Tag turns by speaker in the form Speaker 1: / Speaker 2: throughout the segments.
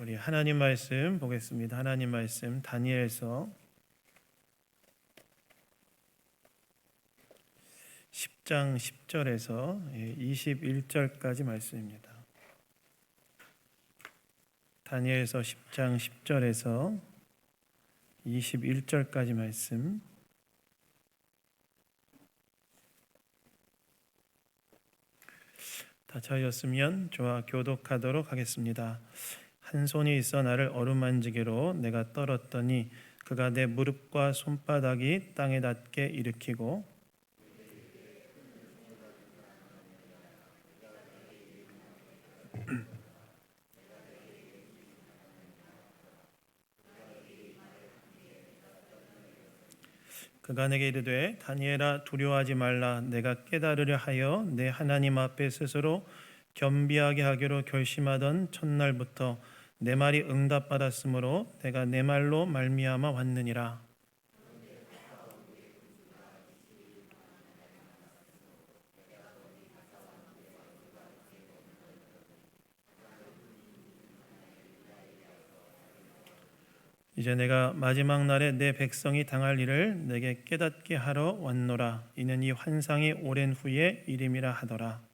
Speaker 1: 우리 하나님 말씀 보겠습니다. 하나님 말씀 다니엘서 10장 10절에서 21절까지 말씀입니다. 다니엘서 10장 10절에서 21절까지 말씀. 다 찾으셨으면 저와 교독하도록 하겠습니다. 한 손이 있어 나를 어루만지기로 내가 떨었더니 그가 내 무릎과 손바닥이 땅에 닿게 일으키고 그가 내게 이르되 다니엘아 두려워하지 말라. 내가 깨달으려 하여 내 하나님 앞에 스스로 겸비하게 하기로 결심하던 첫날부터 내 말이 응답받았으므로 내가 내 말로 말미암아 왔느니라. 이제 내가 마지막 날에 내 백성이 당할 일을 내게 깨닫게 하러 왔노라. 이는 이 환상이 오랜 후에 이름이라 하더라.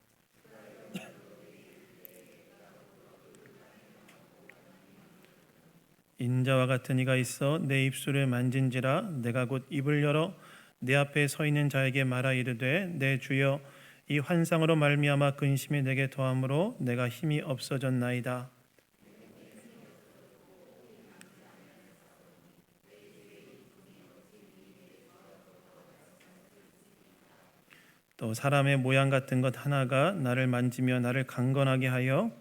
Speaker 1: 인자와 같은 이가 있어 내 입술을 만진지라. 내가 곧 입을 열어 내 앞에 서 있는 자에게 말하 이르되 내 주여 이 환상으로 말미암아 근심이 내게 더함으로 내가 힘이 없어졌나이다. 또 사람의 모양 같은 것 하나가 나를 만지며 나를 강건하게 하여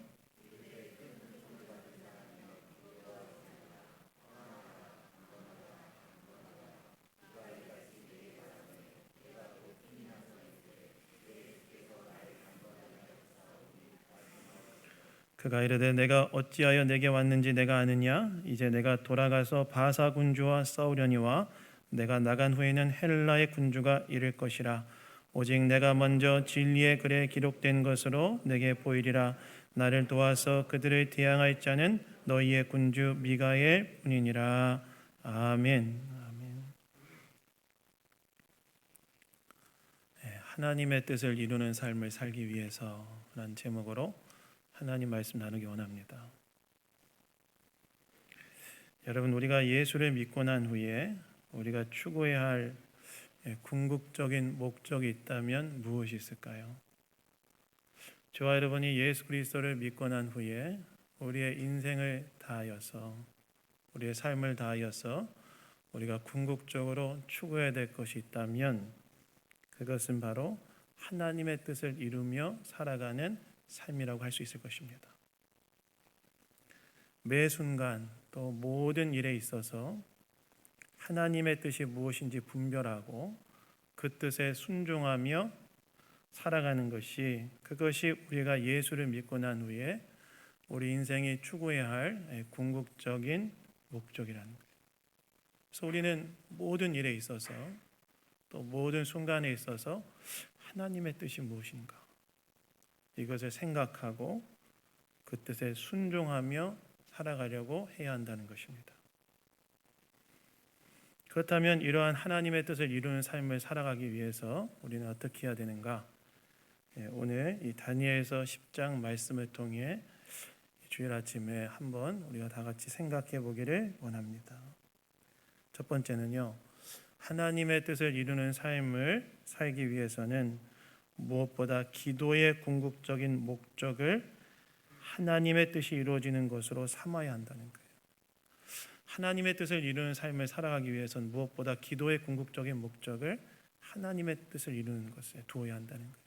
Speaker 1: 그가 이르되 내가 어찌하여 내게 왔는지 내가 아느냐. 이제 내가 돌아가서 바사 군주와 싸우려니와 내가 나간 후에는 헬라의 군주가 이를 것이라. 오직 내가 먼저 진리의 글에 기록된 것으로 내게 보이리라. 나를 도와서 그들을 대항할 자는 너희의 군주 미가엘 뿐이니라. 아멘. 아멘. 하나님의 뜻을 이루는 삶을 살기 위해서라는 제목으로 하나님 말씀 나누기 원합니다. 여러분, 우리가 예수를 믿고 난 후에 우리가 추구해야 할 궁극적인 목적이 있다면 무엇이 있을까요? 저와 여러분이 예수 그리스도를 믿고 난 후에 우리의 인생을 다하여서 우리의 삶을 다하여서 우리가 궁극적으로 추구해야 될 것이 있다면 그것은 바로 하나님의 뜻을 이루며 살아가는 삶이라고 할 수 있을 것입니다. 매 순간 또 모든 일에 있어서 하나님의 뜻이 무엇인지 분별하고 그 뜻에 순종하며 살아가는 것이 그것이 우리가 예수를 믿고 난 후에 우리 인생이 추구해야 할 궁극적인 목적이라는 거예요. 그래서 우리는 모든 일에 있어서 또 모든 순간에 있어서 하나님의 뜻이 무엇인가 이것을 생각하고 그 뜻에 순종하며 살아가려고 해야 한다는 것입니다. 그렇다면 이러한 하나님의 뜻을 이루는 삶을 살아가기 위해서 우리는 어떻게 해야 되는가? 오늘 이 다니엘서 10장 말씀을 통해 주일 아침에 한번 우리가 다 같이 생각해 보기를 원합니다. 첫 번째는요, 하나님의 뜻을 이루는 삶을 살기 위해서는 무엇보다 기도의 궁극적인 목적을 하나님의 뜻이 이루어지는 것으로 삼아야 한다는 거예요. 하나님의 뜻을 이루는 삶을 살아가기 위해서는 무엇보다 기도의 궁극적인 목적을 하나님의 뜻을 이루는 것에 두어야 한다는 거예요.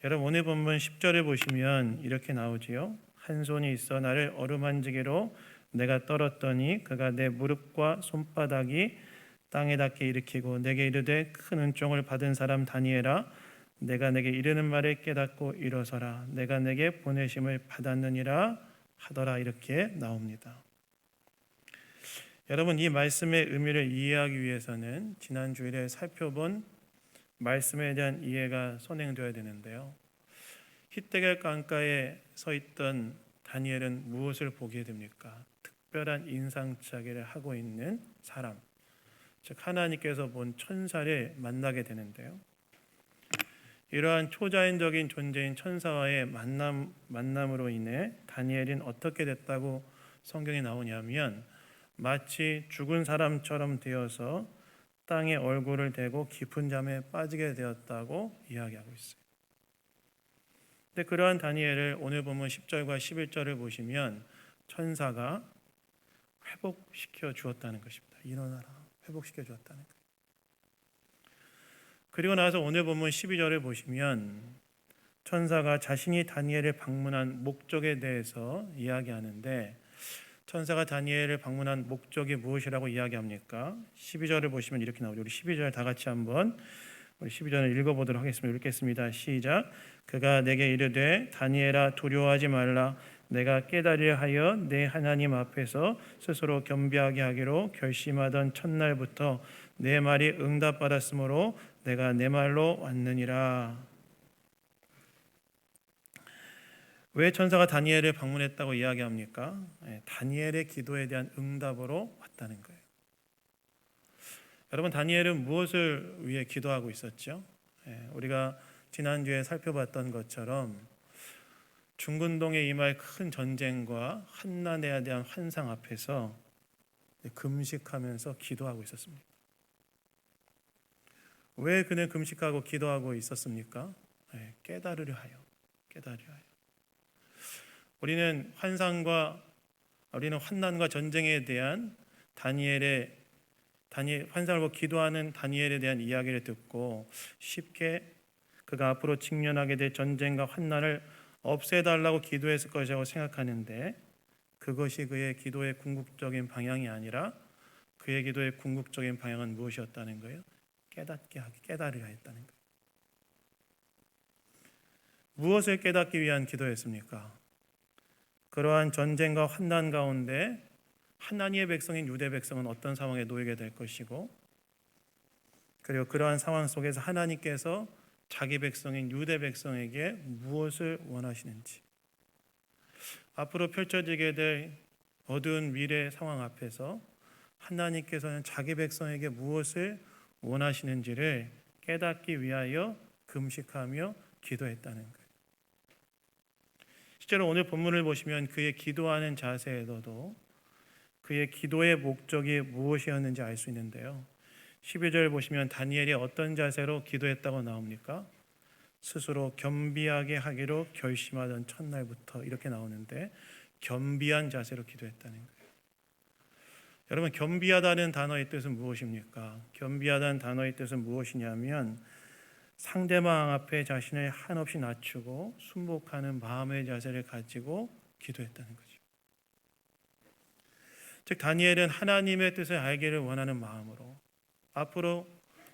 Speaker 1: 여러분, 오늘 본문 10절을 보시면 이렇게 나오지요. 한 손이 있어 나를 어루만지기로 내가 떨었더니 그가 내 무릎과 손바닥이 땅에 닿게 일으키고 내게 이르되 큰 은총을 받은 사람 다니엘아 내가 내게 이르는 말을 깨닫고 일어서라. 내가 내게 보내심을 받았느니라 하더라. 이렇게 나옵니다. 여러분, 이 말씀의 의미를 이해하기 위해서는 지난 주일에 살펴본 말씀에 대한 이해가 선행되어야 되는데요. 히데겔 강가에 서 있던 다니엘은 무엇을 보게 됩니까? 특별한 인상착의를 하고 있는 사람, 즉 하나님께서 본 천사를 만나게 되는데요. 이러한 초자연적인 존재인 천사와의 만남으로 인해 다니엘은 어떻게 됐다고 성경에 나오냐면 마치 죽은 사람처럼 되어서 땅에 얼굴을 대고 깊은 잠에 빠지게 되었다고 이야기하고 있어요. 근데 그러한 다니엘을 오늘 보면 10절과 11절을 보시면 천사가 회복시켜 주었다는 것입니다. 일어나라, 회복시켜 주었다는 거예요. 그리고 나서 오늘 보면 12절을 보시면 천사가 자신이 다니엘을 방문한 목적에 대해서 이야기하는데 천사가 다니엘을 방문한 목적이 무엇이라고 이야기합니까? 12절을 보시면 이렇게 나오죠. 우리 12절 다 같이 한번 우리 12절을 읽어보도록 하겠습니다. 읽겠습니다. 시작. 그가 내게 이르되 다니엘아 두려워하지 말라. 내가 깨달으려 하여 내 하나님 앞에서 스스로 겸비하게 하기로 결심하던 첫날부터 내 말이 응답받았으므로 내가 내 말로 왔느니라. 왜 천사가 다니엘을 방문했다고 이야기합니까? 다니엘의 기도에 대한 응답으로 왔다는 거예요. 여러분, 다니엘은 무엇을 위해 기도하고 있었죠? 우리가 지난주에 살펴봤던 것처럼 중근동에 임할 큰 전쟁과 환난에 대한 환상 앞에서 금식하면서 기도하고 있었습니다. 왜 그는 금식하고 기도하고 있었습니까? 깨달으려 하여. 우리는 환난과 전쟁에 대한 환상을 보고 기도하는 다니엘에 대한 이야기를 듣고 쉽게 그가 앞으로 직면하게 될 전쟁과 환난을 없애달라고 기도했을 것이라고 생각하는데 그것이 그의 기도의 궁극적인 방향이 아니라 그의 기도의 궁극적인 방향은 무엇이었다는 거예요? 깨달으려 했다는 거예요. 무엇을 깨닫기 위한 기도였습니까? 그러한 전쟁과 환난 가운데 하나님의 백성인 유대 백성은 어떤 상황에 놓이게 될 것이고 그리고 그러한 상황 속에서 하나님께서 자기 백성인 유대 백성에게 무엇을 원하시는지 앞으로 펼쳐지게 될 어두운 미래 상황 앞에서 하나님께서는 자기 백성에게 무엇을 원하시는지를 깨닫기 위하여 금식하며 기도했다는 거예요. 실제로 오늘 본문을 보시면 그의 기도하는 자세에도 그의 기도의 목적이 무엇이었는지 알 수 있는데요. 12절 보시면 다니엘이 어떤 자세로 기도했다고 나옵니까? 스스로 겸비하게 하기로 결심하던 첫날부터 이렇게 나오는데 겸비한 자세로 기도했다는 거예요. 여러분, 겸비하다는 단어의 뜻은 무엇입니까? 겸비하다는 단어의 뜻은 무엇이냐면 상대방 앞에 자신을 한없이 낮추고 순복하는 마음의 자세를 가지고 기도했다는 거죠. 즉 다니엘은 하나님의 뜻을 알기를 원하는 마음으로 앞으로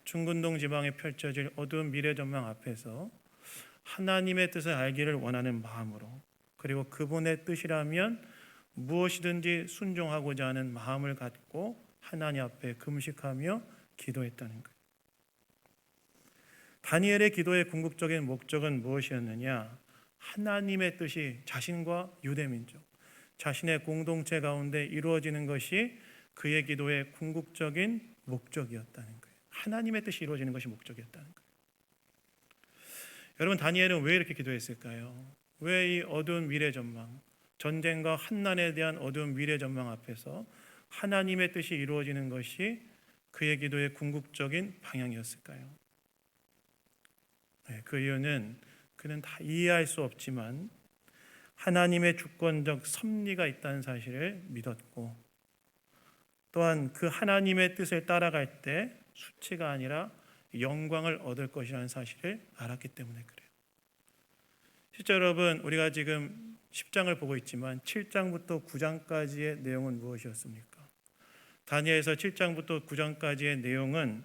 Speaker 1: 중근동 지방에 펼쳐질 어두운 미래 전망 앞에서 하나님의 뜻을 알기를 원하는 마음으로 그리고 그분의 뜻이라면 무엇이든지 순종하고자 하는 마음을 갖고 하나님 앞에 금식하며 기도했다는 거예요. 다니엘의 기도의 궁극적인 목적은 무엇이었느냐? 하나님의 뜻이 자신과 유대민족, 자신의 공동체 가운데 이루어지는 것이 그의 기도의 궁극적인 목적이었다는 거예요. 하나님의 뜻이 이루어지는 것이 목적이었다는 거예요. 여러분, 다니엘은 왜 이렇게 기도했을까요? 왜 이 어두운 미래 전망, 전쟁과 환난에 대한 어두운 미래 전망 앞에서 하나님의 뜻이 이루어지는 것이 그의 기도의 궁극적인 방향이었을까요? 그 이유는 그는 다 이해할 수 없지만 하나님의 주권적 섭리가 있다는 사실을 믿었고 또한 그 하나님의 뜻을 따라갈 때 수치가 아니라 영광을 얻을 것이라는 사실을 알았기 때문에 그래요. 실제 여러분, 우리가 지금 10장을 보고 있지만 7장부터 9장까지의 내용은 무엇이었습니까? 다니엘서 7장부터 9장까지의 내용은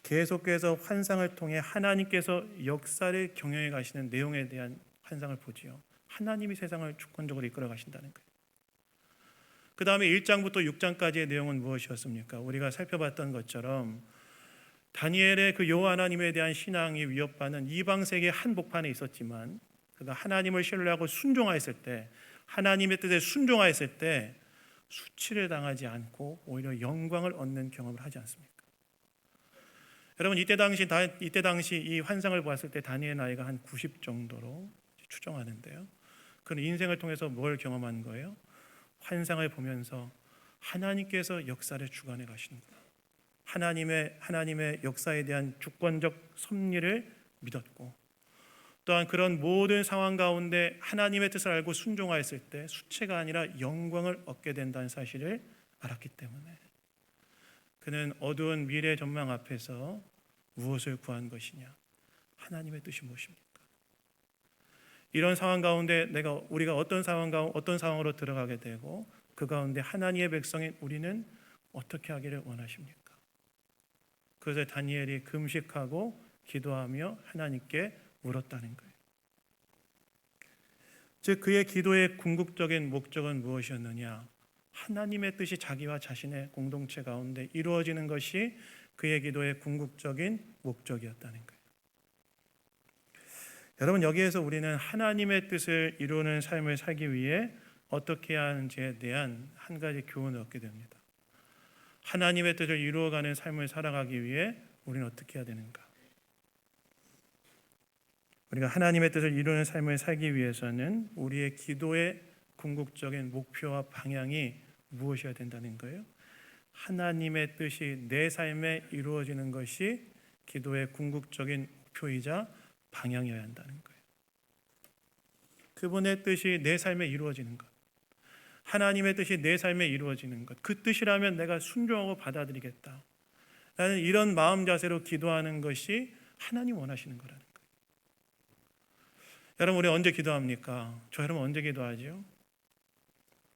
Speaker 1: 계속해서 환상을 통해 하나님께서 역사를 경영해 가시는 내용에 대한 환상을 보지요. 하나님이 세상을 주권적으로 이끌어 가신다는 거예요. 그 다음에 1장부터 6장까지의 내용은 무엇이었습니까? 우리가 살펴봤던 것처럼 다니엘의 그 여호와 하나님에 대한 신앙이 위협받는 이방 세계의 한복판에 있었지만 그가 하나님을 신뢰하고 순종하였을 때, 하나님의 뜻에 순종하였을 때 수치를 당하지 않고 오히려 영광을 얻는 경험을 하지 않습니까? 여러분, 이때 당시 이 환상을 보았을 때 다니엘 나이가 한 90 정도로 추정하는데요. 그는 인생을 통해서 뭘 경험한 거예요? 환상을 보면서 하나님께서 역사를 주관해 가시는구나, 하나님의 역사에 대한 주권적 섭리를 믿었고, 또한 그런 모든 상황 가운데 하나님의 뜻을 알고 순종하였을 때 수치가 아니라 영광을 얻게 된다는 사실을 알았기 때문에 그는 어두운 미래 전망 앞에서 무엇을 구한 것이냐? 하나님의 뜻이 무엇입니까? 이런 상황 가운데 우리가 어떤 상황으로 들어가게 되고 그 가운데 하나님의 백성인 우리는 어떻게 하기를 원하십니까? 그래서 다니엘이 금식하고 기도하며 하나님께 물었다는 거예요. 즉 그의 기도의 궁극적인 목적은 무엇이었느냐? 하나님의 뜻이 자기와 자신의 공동체 가운데 이루어지는 것이 그의 기도의 궁극적인 목적이었다는 거예요. 여러분, 여기에서 우리는 하나님의 뜻을 이루는 삶을 살기 위해 어떻게 해야 하는지에 대한 한 가지 교훈을 얻게 됩니다. 하나님의 뜻을 이루어가는 삶을 살아가기 위해 우리는 어떻게 해야 되는가? 우리가 하나님의 뜻을 이루는 삶을 살기 위해서는 우리의 기도의 궁극적인 목표와 방향이 무엇이어야 된다는 거예요? 하나님의 뜻이 내 삶에 이루어지는 것이 기도의 궁극적인 목표이자 방향이어야 한다는 거예요. 그분의 뜻이 내 삶에 이루어지는 것, 하나님의 뜻이 내 삶에 이루어지는 것, 그 뜻이라면 내가 순종하고 받아들이겠다, 나는 이런 마음 자세로 기도하는 것이 하나님 원하시는 거라는 거예요. 여러분, 우리 언제 기도합니까? 저 여러분 언제 기도하죠?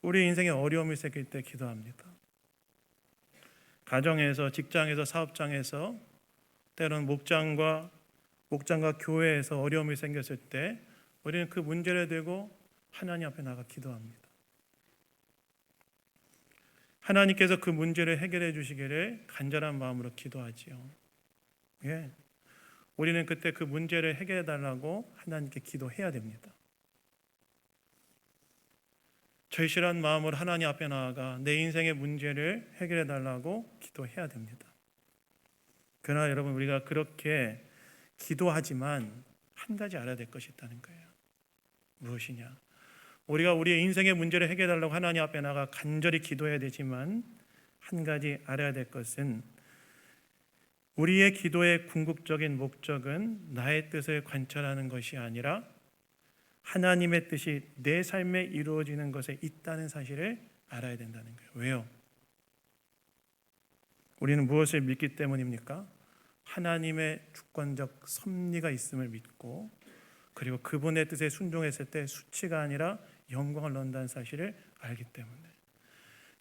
Speaker 1: 우리 인생에 어려움이 생길 때 기도합니다. 가정에서, 직장에서, 사업장에서, 때로는 목장과 교회에서 어려움이 생겼을 때 우리는 그 문제를 들고 하나님 앞에 나가 기도합니다. 하나님께서 그 문제를 해결해 주시기를 간절한 마음으로 기도하지요. 예. 우리는 그때 그 문제를 해결해 달라고 하나님께 기도해야 됩니다. 절실한 마음으로 하나님 앞에 나아가 내 인생의 문제를 해결해 달라고 기도해야 됩니다. 그러나 여러분, 우리가 그렇게 기도하지만 한 가지 알아야 될 것이 있다는 거예요. 무엇이냐? 우리가 우리의 인생의 문제를 해결해 달라고 하나님 앞에 나가 간절히 기도해야 되지만 한 가지 알아야 될 것은 우리의 기도의 궁극적인 목적은 나의 뜻을 관찰하는 것이 아니라 하나님의 뜻이 내 삶에 이루어지는 것에 있다는 사실을 알아야 된다는 거예요. 왜요? 우리는 무엇을 믿기 때문입니까? 하나님의 주권적 섭리가 있음을 믿고, 그리고 그분의 뜻에 순종했을 때 수치가 아니라 영광을 얻는다는 사실을 알기 때문에,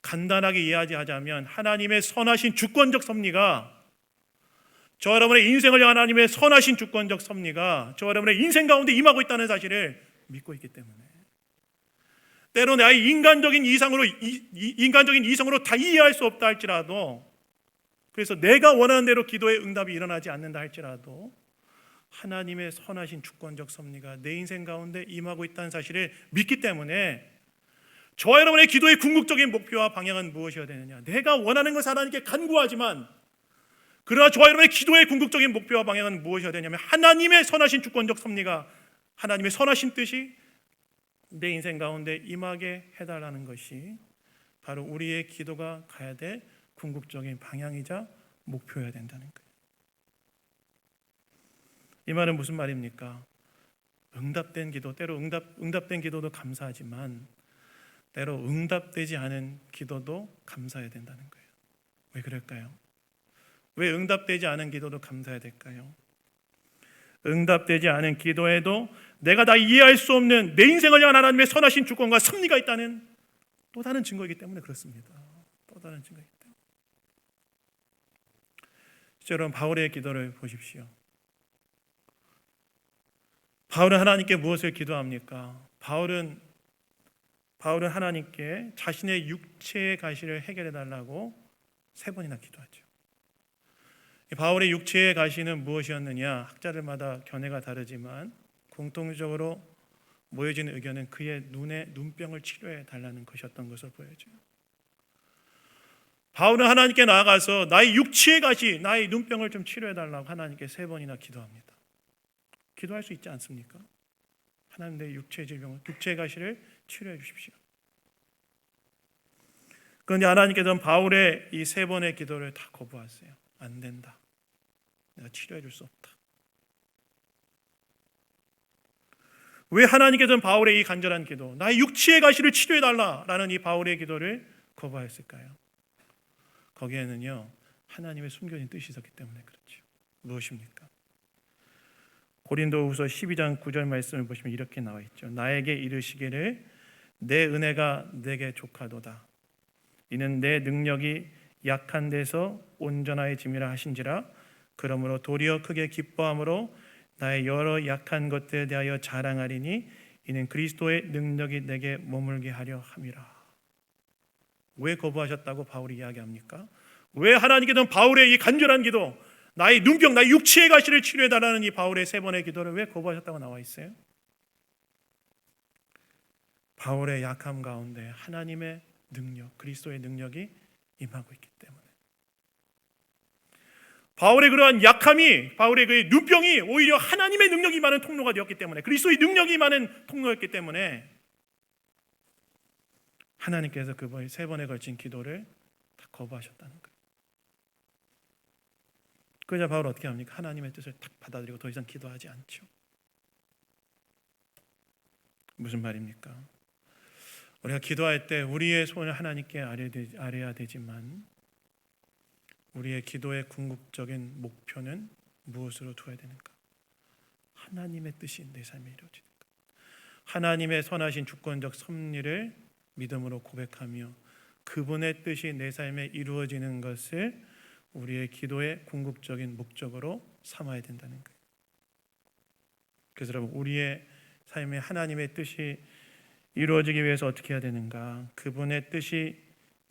Speaker 1: 간단하게 이해하자면 하나님의 선하신 주권적 섭리가, 저 여러분의 인생을 향한 하나님의 선하신 주권적 섭리가 저 여러분의 인생 가운데 임하고 있다는 사실을 믿고 있기 때문에, 때로 나의 인간적인 이성으로 다 이해할 수 없다 할지라도, 그래서 내가 원하는 대로 기도의 응답이 일어나지 않는다 할지라도 하나님의 선하신 주권적 섭리가 내 인생 가운데 임하고 있다는 사실을 믿기 때문에 저와 여러분의 기도의 궁극적인 목표와 방향은 무엇이어야 되느냐? 내가 원하는 것을 하나님께 간구하지만, 그러나 저와 여러분의 기도의 궁극적인 목표와 방향은 무엇이어야 되냐면 하나님의 선하신 주권적 섭리가, 하나님의 선하신 뜻이 내 인생 가운데 임하게 해달라는 것이 바로 우리의 기도가 가야 될 궁극적인 방향이자 목표여야 된다는 거예요. 이 말은 무슨 말입니까? 응답된 기도, 때로 응답된 기도도 감사하지만 때로 응답되지 않은 기도도 감사해야 된다는 거예요. 왜 그럴까요? 왜 응답되지 않은 기도도 감사해야 될까요? 응답되지 않은 기도에도 내가 다 이해할 수 없는 내 인생을 향한 하나님의 선하신 주권과 섭리가 있다는 또 다른 증거이기 때문에 그렇습니다. 또 다른 증거이기 때문에. 여러분, 바울의 기도를 보십시오. 바울은 하나님께 무엇을 기도합니까? 바울은 하나님께 자신의 육체의 가시를 해결해 달라고 3번이나 기도하죠. 바울의 육체의 가시는 무엇이었느냐? 학자들마다 견해가 다르지만 공통적으로 모여진 의견은 그의 눈병을 치료해 달라는 것이었던 것을 보여줘요. 바울은 하나님께 나아가서 나의 육체의 가시, 나의 눈병을 좀 치료해 달라고 하나님께 3번이나 기도합니다. 기도할 수 있지 않습니까? 하나님, 내 육체의 질병을, 육체의 가시를 치료해 주십시오. 그런데 하나님께서는 바울의 이 3번의 기도를 다 거부하세요. 안 된다. 내가 치료해 줄 수 없다. 왜 하나님께서는 바울의 이 간절한 기도, 나의 육체의 가시를 치료해 달라라는 이 바울의 기도를 거부하였을까요? 거기에는요, 하나님의 숨겨진 뜻이 있었기 때문에 그렇죠. 무엇입니까? 고린도후서 12장 9절 말씀을 보시면 이렇게 나와 있죠. 나에게 이르시기를 내 은혜가 내게 족하도다. 이는 내 능력이 약한 데서 온전하여짐이라 하신지라. 그러므로 도리어 크게 기뻐함으로 나의 여러 약한 것들에 대하여 자랑하리니 이는 그리스도의 능력이 내게 머물게 하려 함이라. 왜 거부하셨다고 바울이 이야기합니까? 왜 하나님께서는 바울의 이 간절한 기도, 나의 눈병, 나의 육체의 가시를 치료해달라는 이 바울의 3번의 기도를 왜 거부하셨다고 나와 있어요? 바울의 약함 가운데 하나님의 능력, 그리스도의 능력이 임하고 있기 때문에. 바울의 그러한 약함이, 바울의 그 눈병이 오히려 하나님의 능력이 임하는 통로가 되었기 때문에, 그리스도의 능력이 임하는 통로였기 때문에 하나님께서 그 3번에 걸친 기도를 다 거부하셨다는 거예요. 그러자 바울 어떻게 합니까? 하나님의 뜻을 딱 받아들이고 더 이상 기도하지 않죠. 무슨 말입니까? 우리가 기도할 때 우리의 손을 하나님께 아뢰야 되지만 우리의 기도의 궁극적인 목표는 무엇으로 두어야 되는가? 하나님의 뜻이 내 삶에 이루어지는가? 하나님의 선하신 주권적 섭리를 믿음으로 고백하며 그분의 뜻이 내 삶에 이루어지는 것을 우리의 기도의 궁극적인 목적으로 삼아야 된다는 거예요. 그래서 여러분, 우리의 삶에 하나님의 뜻이 이루어지기 위해서 어떻게 해야 되는가? 그분의 뜻이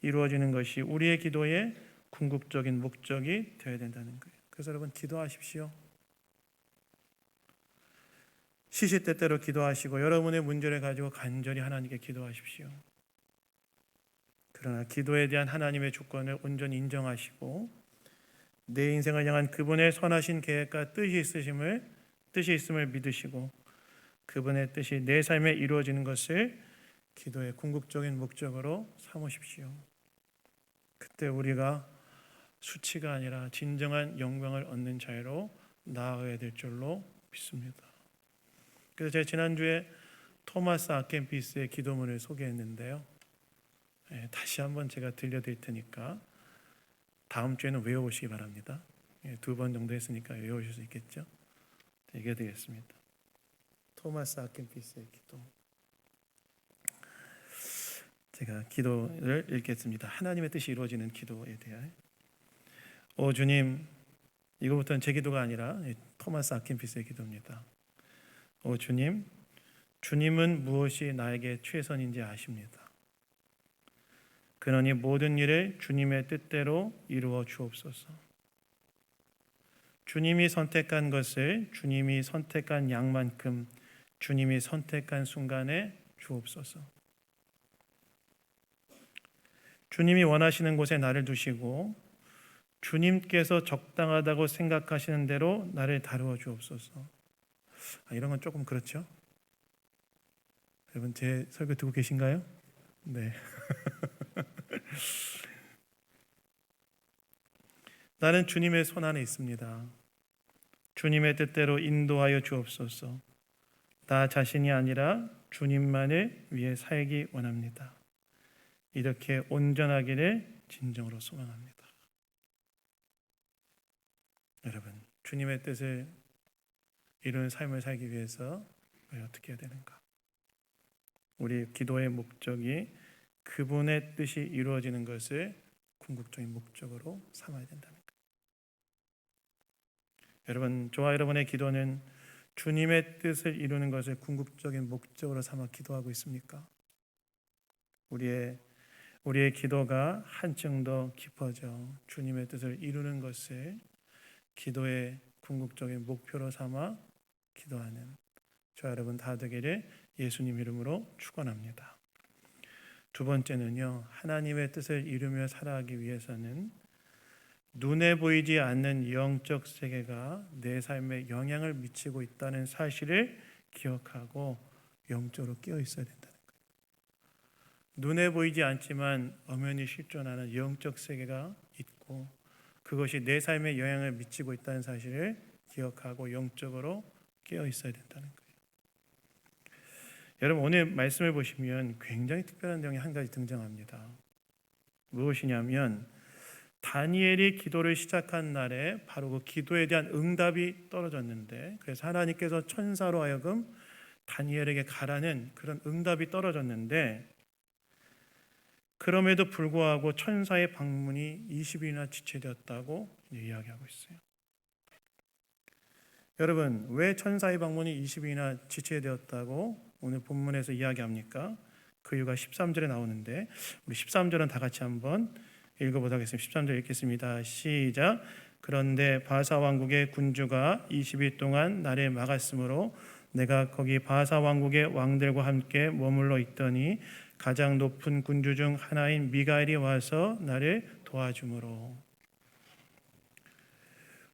Speaker 1: 이루어지는 것이 우리의 기도의 궁극적인 목적이 되어야 된다는 거예요. 그래서 여러분, 기도하십시오. 시시때때로 기도하시고 여러분의 문제를 가지고 간절히 하나님께 기도하십시오. 그러나 기도에 대한 하나님의 주권을 온전히 인정하시고 내 인생을 향한 그분의 선하신 계획과 뜻이 있음을 믿으시고 그분의 뜻이 내 삶에 이루어지는 것을 기도의 궁극적인 목적으로 삼으십시오. 그때 우리가 수치가 아니라 진정한 영광을 얻는 자유로 나아가야 될 줄로 믿습니다. 그래서 제가 지난주에 토마스 아켄피스의 기도문을 소개했는데요. 다시 한번 제가 들려드릴 테니까 다음 주에는 외워보시기 바랍니다. 2번 정도 했으니까 외우실 수 있겠죠? 얘기해드리겠습니다. 토마스 아켄피스의 기도. 제가 기도를 읽겠습니다. 하나님의 뜻이 이루어지는 기도에 대하여. 오 주님, 이거부터는 제 기도가 아니라 토마스 아켄피스의 기도입니다. 오 주님, 주님은 무엇이 나에게 최선인지 아십니다. 그러니 모든 일을 주님의 뜻대로 이루어 주옵소서. 주님이 선택한 것을 주님이 선택한 양만큼 주님이 선택한 순간에 주옵소서. 주님이 원하시는 곳에 나를 두시고 주님께서 적당하다고 생각하시는 대로 나를 다루어 주옵소서. 이런 건 조금 그렇죠? 여러분, 제 설교 듣고 계신가요? 네. 나는 주님의 손 안에 있습니다. 주님의 뜻대로 인도하여 주옵소서. 나 자신이 아니라 주님만을 위해 살기 원합니다. 이렇게 온전하기를 진정으로 소망합니다. 여러분, 주님의 뜻을 이루는 삶을 살기 위해서 우리 어떻게 해야 되는가? 우리 기도의 목적이 그분의 뜻이 이루어지는 것을 궁극적인 목적으로 삼아야 된다는 거예요. 여러분, 저와 여러분의 기도는 주님의 뜻을 이루는 것을 궁극적인 목적으로 삼아 기도하고 있습니까? 우리의 기도가 한층 더 깊어져 주님의 뜻을 이루는 것을 기도의 궁극적인 목표로 삼아 기도하는 저 여러분 다 되기를 예수님 이름으로 축원합니다. 두 번째는요, 하나님의 뜻을 이루며 살아가기 위해서는 눈에 보이지 않는 영적 세계가 내 삶에 영향을 미치고 있다는 사실을 기억하고 영적으로 깨어 있어야 된다는 거예요. 눈에 보이지 않지만 엄연히 실존하는 영적 세계가 있고 그것이 내 삶에 영향을 미치고 있다는 사실을 기억하고 영적으로 깨어 있어야 된다는 거예요. 여러분 오늘 말씀을 보시면 굉장히 특별한 내용이 한 가지 등장합니다. 무엇이냐면 다니엘이 기도를 시작한 날에 바로 그 기도에 대한 응답이 떨어졌는데 그래서 하나님께서 천사로 하여금 다니엘에게 가라는 그런 응답이 떨어졌는데 그럼에도 불구하고 천사의 방문이 20일이나 지체되었다고 이야기하고 있어요. 여러분 왜 천사의 방문이 20일이나 지체되었다고 오늘 본문에서 이야기합니까? 그 이유가 13절에 나오는데 우리 13절은 다 같이 한번 읽어보도록 하겠습니다. 13절 읽겠습니다. 시작. 그런데 바사 왕국의 군주가 20일 동안 나를 막았으므로 내가 거기 바사 왕국의 왕들과 함께 머물러 있더니 가장 높은 군주 중 하나인 미가엘이 와서 나를 도와주므로.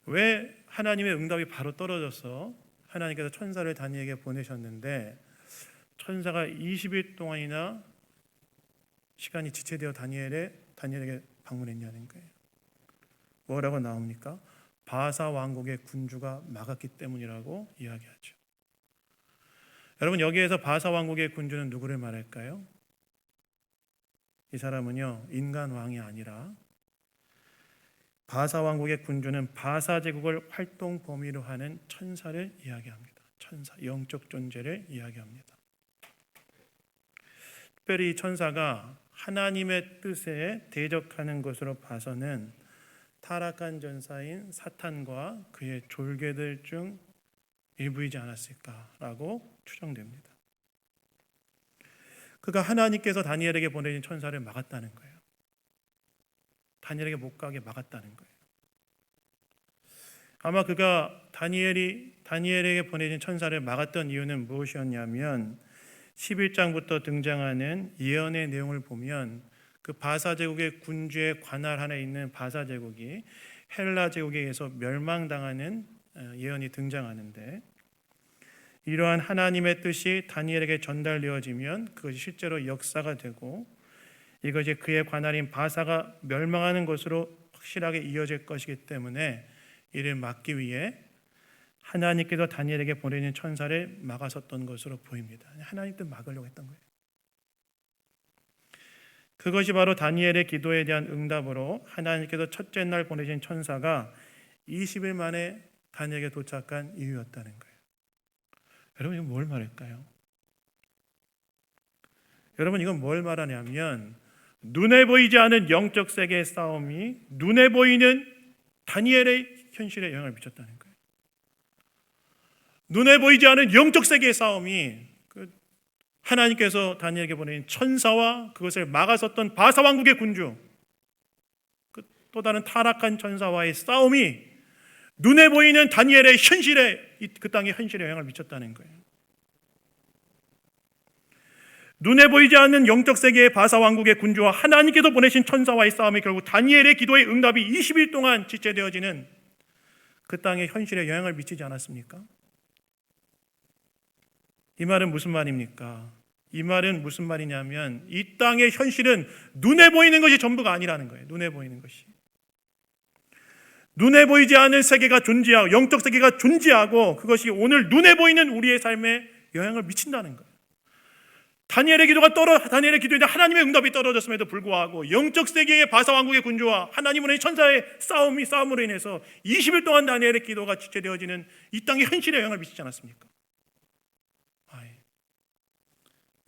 Speaker 1: 왜 하나님의 응답이 바로 떨어져서 하나님께서 천사를 다니엘에게 보내셨는데 천사가 20일 동안이나 시간이 지체되어 다니엘에게 방문했냐는 거예요. 뭐라고 나옵니까? 바사 왕국의 군주가 막았기 때문이라고 이야기하죠. 여러분 여기에서 바사 왕국의 군주는 누구를 말할까요? 이 사람은요 인간 왕이 아니라 바사 왕국의 군주는 바사 제국을 활동 범위로 하는 천사를 이야기합니다. 천사, 영적 존재를 이야기합니다. 특별히 이 천사가 하나님의 뜻에 대적하는 것으로 봐서는 타락한 전사인 사탄과 그의 졸개들 중 일부이지 않았을까라고 추정됩니다. 그가 하나님께서 다니엘에게 보내신 천사를 막았다는 거예요. 다니엘에게 못 가게 막았다는 거예요. 아마 그가 다니엘에게 보내신 천사를 막았던 이유는 무엇이었냐면 11장부터 등장하는 예언의 내용을 보면 그 바사 제국의 군주의 관할 하에 있는 바사 제국이 헬라 제국에 의해서 멸망당하는 예언이 등장하는데 이러한 하나님의 뜻이 다니엘에게 전달되어지면 그것이 실제로 역사가 되고 이것이 그의 관할인 바사가 멸망하는 것으로 확실하게 이어질 것이기 때문에 이를 막기 위해 하나님께서 다니엘에게 보내는 천사를 막아섰던 것으로 보입니다. 하나님 뜻 막으려고 했던 거예요. 그것이 바로 다니엘의 기도에 대한 응답으로 하나님께서 첫째 날 보내신 천사가 20일 만에 다니엘에게 도착한 이유였다는 거예요. 여러분 이건 뭘 말할까요? 여러분 이건 뭘 말하냐면 눈에 보이지 않은 영적 세계의 싸움이 눈에 보이는 다니엘의 현실에 영향을 미쳤다는 거예요. 눈에 보이지 않은 영적 세계의 싸움이 하나님께서 다니엘에게 보내신 천사와 그것을 막아섰던 바사 왕국의 군주, 또 다른 타락한 천사와의 싸움이 눈에 보이는 다니엘의 현실에, 그 땅의 현실에 영향을 미쳤다는 거예요. 눈에 보이지 않는 영적 세계의 바사 왕국의 군주와 하나님께서 보내신 천사와의 싸움이 결국 다니엘의 기도의 응답이 20일 동안 지체되어지는 그 땅의 현실에 영향을 미치지 않았습니까? 이 말은 무슨 말입니까? 이 말은 무슨 말이냐면 이 땅의 현실은 눈에 보이는 것이 전부가 아니라는 거예요. 눈에 보이는 것이. 눈에 보이지 않는 세계가 존재하고 영적 세계가 존재하고 그것이 오늘 눈에 보이는 우리의 삶에 영향을 미친다는 거예요. 다니엘의 기도에 대한 하나님의 응답이 떨어졌음에도 불구하고 영적 세계의 바사 왕국의 군주와 하나님의 천사의 싸움으로 인해서 20일 동안 다니엘의 기도가 지체되어지는 이 땅의 현실에 영향을 미치지 않았습니까?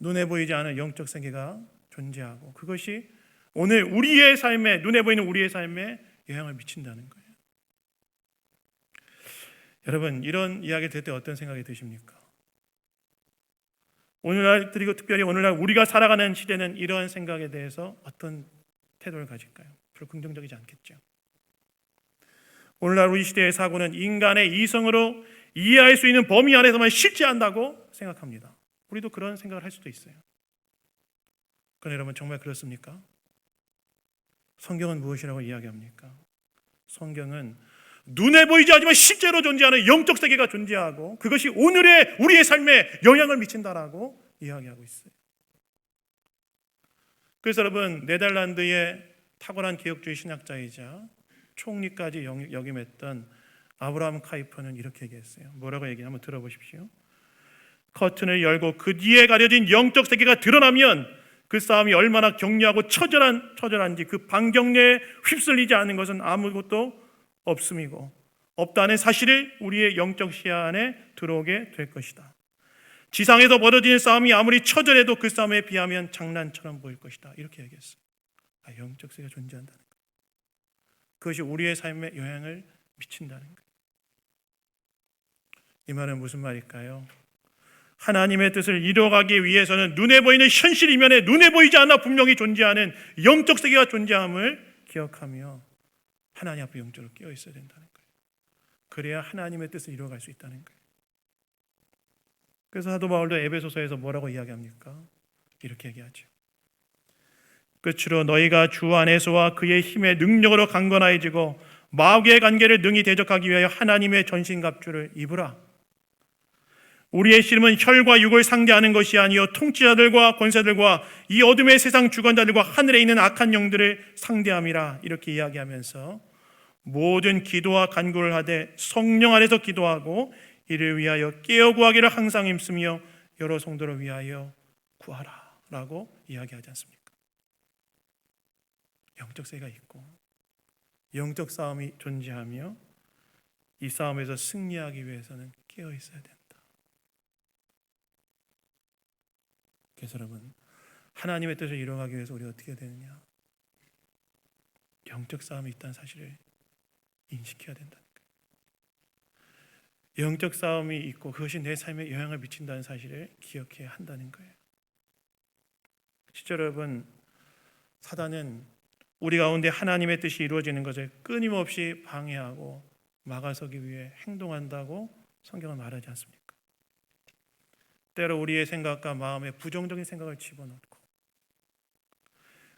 Speaker 1: 눈에 보이지 않은 영적 세계가 존재하고 그것이 오늘 우리의 삶에 눈에 보이는 우리의 삶에 영향을 미친다는 거예요. 여러분 이런 이야기 들을 때 어떤 생각이 드십니까? 오늘날 그리고 특별히 오늘날 우리가 살아가는 시대는 이러한 생각에 대해서 어떤 태도를 가질까요? 별로 긍정적이지 않겠죠. 오늘날 우리 시대의 사고는 인간의 이성으로 이해할 수 있는 범위 안에서만 실제한다고 생각합니다. 우리도 그런 생각을 할 수도 있어요. 그런데 여러분, 정말 그렇습니까? 성경은 무엇이라고 이야기합니까? 성경은 눈에 보이지 않지만 실제로 존재하는 영적 세계가 존재하고 그것이 오늘의 우리의 삶에 영향을 미친다라고 이야기하고 있어요. 그래서 여러분, 네덜란드의 탁월한 개혁주의 신학자이자 총리까지 역임했던 아브라함 카이퍼는 이렇게 얘기했어요. 뭐라고 얘기하면 한번 들어보십시오. 커튼을 열고 그 뒤에 가려진 영적 세계가 드러나면 그 싸움이 얼마나 격렬하고 처절한지 그 반경내에 휩쓸리지 않는 것은 아무것도 없음이고 없다는 사실을 우리의 영적 시야 안에 들어오게 될 것이다. 지상에서 벌어지는 싸움이 아무리 처절해도 그 싸움에 비하면 장난처럼 보일 것이다. 이렇게 얘기했어요. 영적 세계가 존재한다는 것, 그것이 우리의 삶에 영향을 미친다는 것. 이 말은 무슨 말일까요? 하나님의 뜻을 이루어가기 위해서는 눈에 보이는 현실 이면에 눈에 보이지 않아 분명히 존재하는 영적 세계가 존재함을 기억하며 하나님 앞에 영적으로 깨어 있어야 된다는 거예요. 그래야 하나님의 뜻을 이루어갈 수 있다는 거예요. 그래서 사도 바울도 에베소서에서 뭐라고 이야기합니까? 이렇게 얘기하죠. 끝으로 너희가 주 안에서와 그의 힘의 능력으로 강건해지고 마귀의 관계를 능히 대적하기 위하여 하나님의 전신갑주를 입으라. 우리의 씨름은 혈과 육을 상대하는 것이 아니요 통치자들과 권세들과 이 어둠의 세상 주관자들과 하늘에 있는 악한 영들을 상대함이라. 이렇게 이야기하면서 모든 기도와 간구를 하되 성령 안에서 기도하고 이를 위하여 깨어 구하기를 항상 힘쓰며 여러 성도를 위하여 구하라 라고 이야기하지 않습니까? 영적 세계가 있고 영적 싸움이 존재하며 이 싸움에서 승리하기 위해서는 깨어 있어야 된다. 그래서 여러분, 하나님의 뜻을 이루어가기 위해서 우리가 어떻게 해야 되느냐? 영적 싸움이 있다는 사실을 인식해야 된다는 거예요. 영적 싸움이 있고 그것이 내 삶에 영향을 미친다는 사실을 기억해야 한다는 거예요. 실제로 여러분, 사단은 우리 가운데 하나님의 뜻이 이루어지는 것을 끊임없이 방해하고 막아서기 위해 행동한다고 성경은 말하지 않습니까? 때로 우리의 생각과 마음에 부정적인 생각을 집어넣고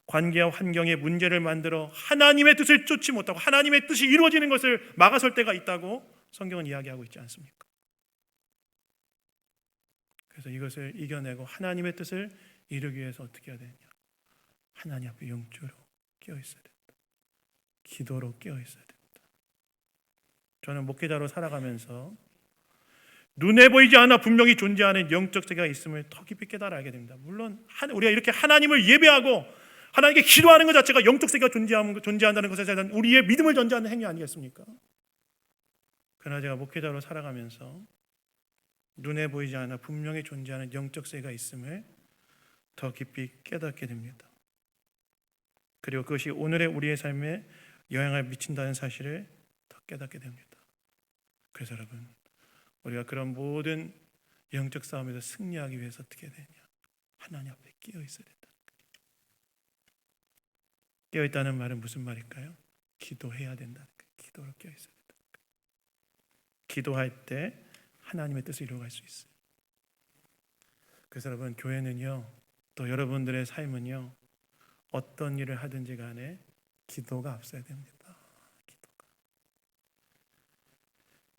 Speaker 1: 관계와 환경에 문제를 만들어 하나님의 뜻을 쫓지 못하고 하나님의 뜻이 이루어지는 것을 막아설 때가 있다고 성경은 이야기하고 있지 않습니까? 그래서 이것을 이겨내고 하나님의 뜻을 이루기 위해서 어떻게 해야 되느냐? 하나님 앞에 영적으로 깨어 있어야 된다. 기도로 깨어 있어야 된다. 저는 목회자로 살아가면서 눈에 보이지 않아 분명히 존재하는 영적 세계가 있음을 더 깊이 깨달아 알게 됩니다. 물론 우리가 이렇게 하나님을 예배하고 하나님께 기도하는 것 자체가 영적 세계가 존재한다는 것에 대한 우리의 믿음을 전제하는 행위 아니겠습니까? 그러나 제가 목회자로 살아가면서 눈에 보이지 않아 분명히 존재하는 영적 세계가 있음을 더 깊이 깨닫게 됩니다. 그리고 그것이 오늘의 우리의 삶에 영향을 미친다는 사실을 더 깨닫게 됩니다. 그래서 여러분, 우리가 그런 모든 영적 싸움에서 승리하기 위해서 어떻게 해야 되냐? 하나님 앞에 깨어 있어야 된다. 깨어 있다는 말은 무슨 말일까요? 기도해야 된다는 거예요. 기도로 깨어 있어야 된다. 기도할 때 하나님의 뜻을 이루어갈 수 있어요. 그래서 여러분, 교회는요, 또 여러분들의 삶은요, 어떤 일을 하든지 간에 기도가 앞서야 됩니다.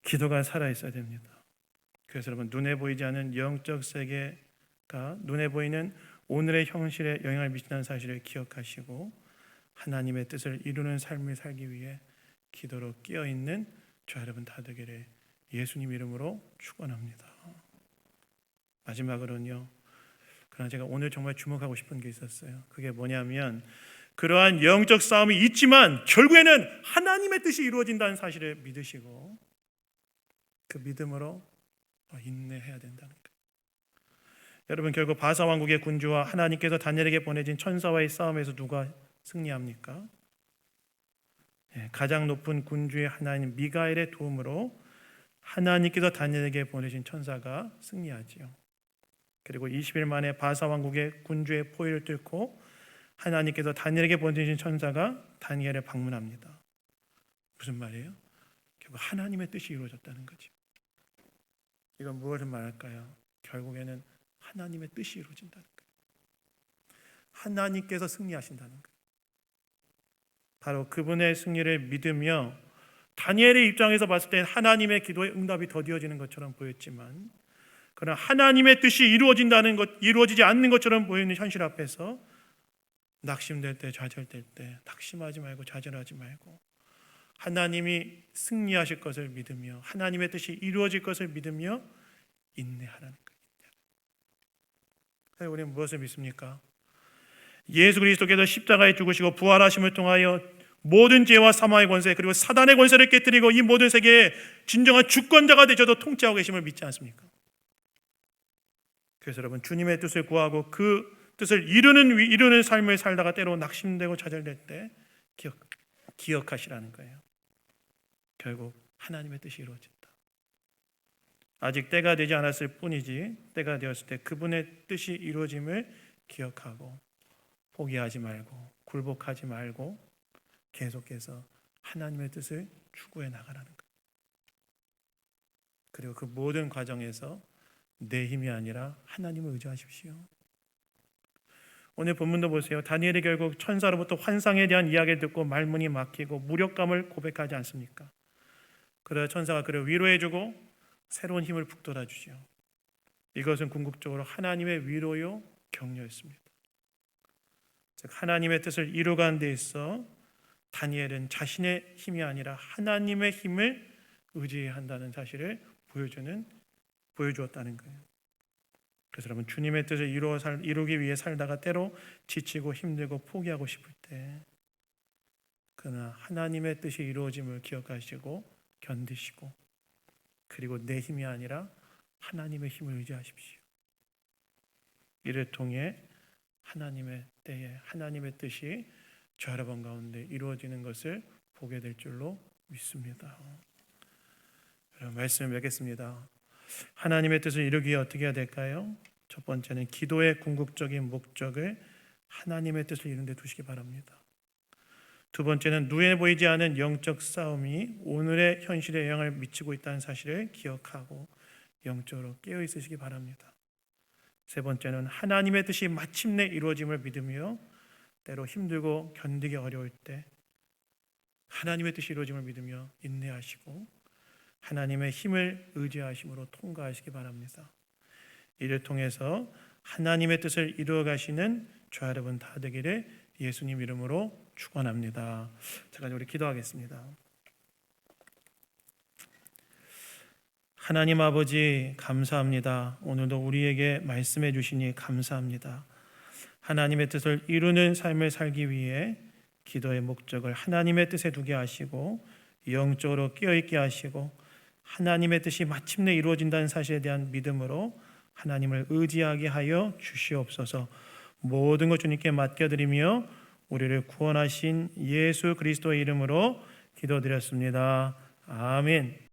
Speaker 1: 기도가 살아있어야 됩니다. 그래서 여러분, 눈에 보이지 않는 영적 세계가 눈에 보이는 오늘의 현실에 영향을 미친다는 사실을 기억하시고 하나님의 뜻을 이루는 삶을 살기 위해 기도로 깨어있는 저 여러분 다 되기를 예수님 이름으로 축원합니다. 마지막으로는요, 그러나 제가 오늘 정말 주목하고 싶은 게 있었어요. 그게 뭐냐면 그러한 영적 싸움이 있지만 결국에는 하나님의 뜻이 이루어진다는 사실을 믿으시고 그 믿음으로 인내해야 된다는 거예요. 여러분, 결국 바사 왕국의 군주와 하나님께서 다니엘에게 보내진 천사와의 싸움에서 누가 승리합니까? 가장 높은 군주의 하나님 미가엘의 도움으로 하나님께서 다니엘에게 보내신 천사가 승리하지요. 그리고 20일 만에 바사 왕국의 군주의 포위를 뚫고 하나님께서 다니엘에게 보내신 천사가 다니엘을 방문합니다. 무슨 말이에요? 결국 하나님의 뜻이 이루어졌다는 거죠. 이건 무엇을 말할까요? 결국에는 하나님의 뜻이 이루어진다는 거예요. 하나님께서 승리하신다는 거예요. 바로 그분의 승리를 믿으며 다니엘의 입장에서 봤을 때 하나님의 기도에 응답이 더디어지는 것처럼 보였지만, 그러나 하나님의 뜻이 이루어지지 않는 것처럼 보이는 현실 앞에서 낙심될 때, 좌절될 때 낙심하지 말고 좌절하지 말고 하나님이 승리하실 것을 믿으며 하나님의 뜻이 이루어질 것을 믿으며 인내하라는 거예요. 우리는 무엇을 믿습니까? 예수 그리스도께서 십자가에 죽으시고 부활하심을 통하여 모든 죄와 사망의 권세 그리고 사단의 권세를 깨뜨리고 이 모든 세계의 진정한 주권자가 되셔서 통치하고 계심을 믿지 않습니까? 그래서 여러분, 주님의 뜻을 구하고 그 뜻을 이루는 삶을 살다가 때로 낙심되고 좌절될 때 기억하시라는 거예요. 결국 하나님의 뜻이 이루어진다. 아직 때가 되지 않았을 뿐이지 때가 되었을 때 그분의 뜻이 이루어짐을 기억하고 포기하지 말고 굴복하지 말고 계속해서 하나님의 뜻을 추구해 나가라는 거예요. 그리고 그 모든 과정에서 내 힘이 아니라 하나님을 의지하십시오. 오늘 본문도 보세요. 다니엘이 결국 천사로부터 환상에 대한 이야기를 듣고 말문이 막히고 무력감을 고백하지 않습니까? 그래서 천사가 그를 위로해주고 새로운 힘을 북돋아주지요. 이것은 궁극적으로 하나님의 위로요 격려였습니다. 즉 하나님의 뜻을 이루가는 데 있어 다니엘은 자신의 힘이 아니라 하나님의 힘을 의지해야 한다는 사실을 보여주었다는 거예요. 그래서 여러분, 주님의 뜻을 이루기 위해 살다가 때로 지치고 힘들고 포기하고 싶을 때 그러나 하나님의 뜻이 이루어짐을 기억하시고 견디시고 그리고 내 힘이 아니라 하나님의 힘을 의지하십시오. 이를 통해 하나님의 때에 하나님의 뜻이 저 여러분 가운데 이루어지는 것을 보게 될 줄로 믿습니다. 여러분, 말씀을 맺겠습니다. 하나님의 뜻을 이루기 위해 어떻게 해야 될까요? 첫 번째는 기도의 궁극적인 목적을 하나님의 뜻을 이루는 데 두시기 바랍니다. 두 번째는 눈에 보이지 않은 영적 싸움이 오늘의 현실에 영향을 미치고 있다는 사실을 기억하고 영적으로 깨어 있으시기 바랍니다. 세 번째는 하나님의 뜻이 마침내 이루어짐을 믿으며 때로 힘들고 견디기 어려울 때 하나님의 뜻이 이루어짐을 믿으며 인내하시고 하나님의 힘을 의지하심으로 통과하시기 바랍니다. 이를 통해서 하나님의 뜻을 이루어 가시는 저와 여러분 다 되기를 예수님 이름으로 축원합니다. 잠깐 우리 기도하겠습니다. 하나님 아버지, 감사합니다. 오늘도 우리에게 말씀해 주시니 감사합니다. 하나님의 뜻을 이루는 삶을 살기 위해 기도의 목적을 하나님의 뜻에 두게 하시고 영적으로 깨어있게 하시고 하나님의 뜻이 마침내 이루어진다는 사실에 대한 믿음으로 하나님을 의지하게 하여 주시옵소서. 모든 것 주님께 맡겨드리며 우리를 구원하신 예수 그리스도의 이름으로 기도드렸습니다. 아멘.